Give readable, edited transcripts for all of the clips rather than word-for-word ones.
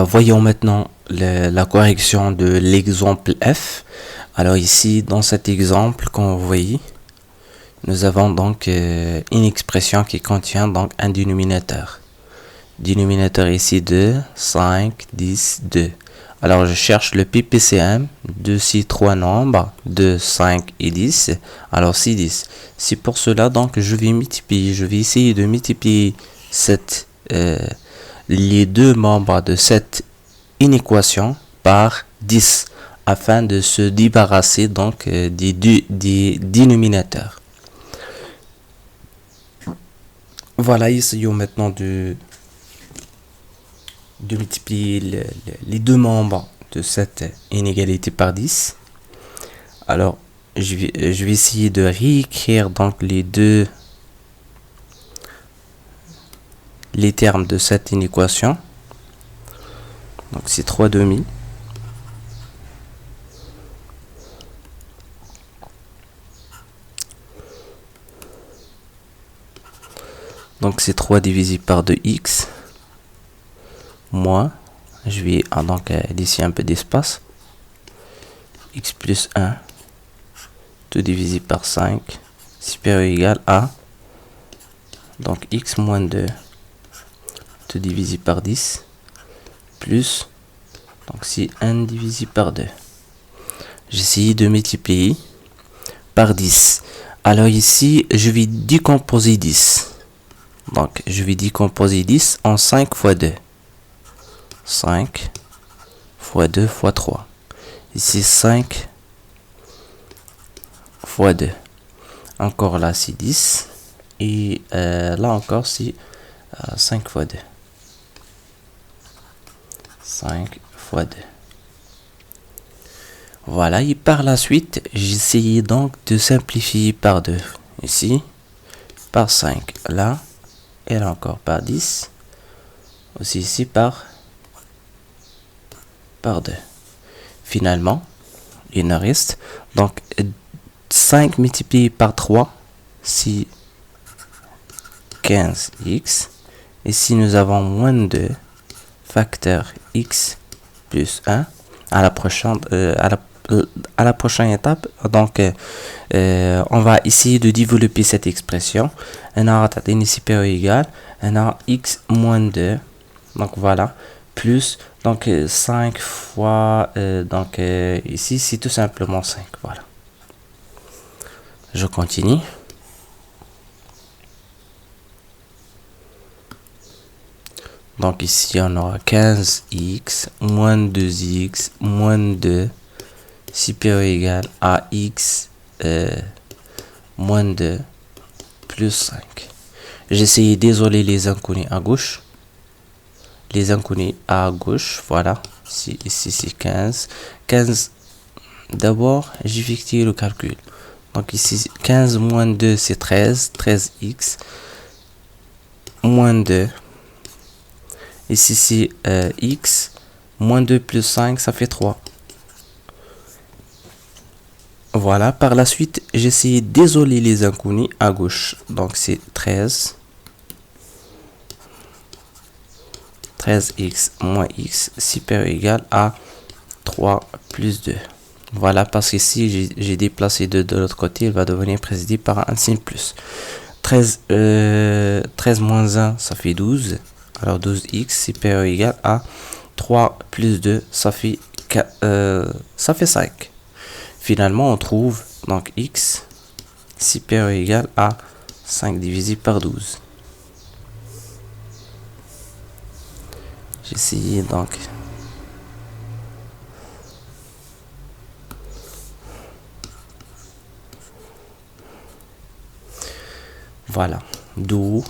Voyons maintenant la correction de l'exemple F. Alors ici, dans cet exemple, comme vous voyez, nous avons donc une expression qui contient donc un dénominateur. Dénominateur ici de 5, 10, 2. Alors je cherche le PPCM de ces trois nombres, de 5 et 10. Alors c'est 10. C'est pour cela donc je vais multiplier, je vais essayer de multiplier les deux membres de cette inéquation par 10 afin de se débarrasser donc des dénominateurs. Voilà, essayons maintenant de multiplier les deux membres de cette inégalité par 10. Alors, je vais essayer de réécrire donc les termes de cette inéquation. Donc, c'est 3 demi. Donc, c'est 3 divisé par 2x. Moins, je vais donc laisser un peu d'espace, x plus 1 tout divisé par 5 supérieur ou égal à donc x moins 2 tout divisé par 10 plus donc c'est 1 divisé par 2. J'essaie de multiplier par 10. Alors ici je vais décomposer 10, donc je vais décomposer 10 en 5 fois 2. 5 fois 2 fois 3. Ici 5 fois 2. Encore là c'est 10. Et là encore c'est 5 fois 2. 5 fois 2. Voilà, et par la suite, j'essayais donc de simplifier par 2. Ici, par 5. Là, et là encore par 10. Aussi ici par 2. Finalement, il nous reste donc 5 multiplié par 3, c'est 15x. Ici, nous avons moins 2 facteur x plus 1 à la prochaine étape. Donc, on va essayer de développer cette expression. On a n supérieur ou égal, on a x moins 2. Donc, voilà. Plus donc 5 fois ici c'est tout simplement 5. Voilà, je continue. Donc ici on aura 15x moins 2x moins 2 supérieur ou égal à x moins 2 plus 5. J'essaie d'isoler les inconnus à gauche. Les inconnus à gauche, voilà, ici c'est 15. D'abord j'effectue le calcul. Donc ici 15 moins 2 c'est 13, 13x moins 2. Ici c'est x moins 2 plus 5, ça fait 3. Voilà, par la suite j'essaie d'isoler les inconnus à gauche. Donc c'est 13x moins x supérieur ou égal à 3 plus 2. Voilà, parce qu'ici j'ai déplacé 2 de l'autre côté, il va devenir précédé par un signe plus. 13 moins 1, ça fait 12. Alors 12x supérieur ou égal à 3 plus 2, ça fait 5. Finalement, on trouve donc x supérieur ou égal à 5 divisé par 12. J'essaye donc voilà, d'où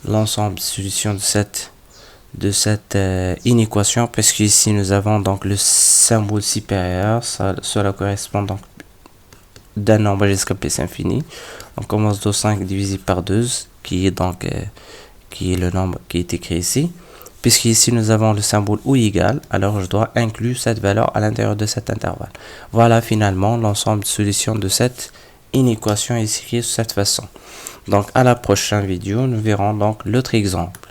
l'ensemble de solutions de cette inéquation, parce qu'ici nous avons donc le symbole supérieur, cela correspond donc d'un nombre jusqu'à plus infini. On commence de 5 divisé par 12 qui est donc qui est le nombre qui est écrit ici. Puisqu'ici nous avons le symbole ou égal, alors je dois inclure cette valeur à l'intérieur de cet intervalle. Voilà finalement l'ensemble de solutions de cette inéquation est écrit de cette façon. Donc à la prochaine vidéo, nous verrons donc l'autre exemple.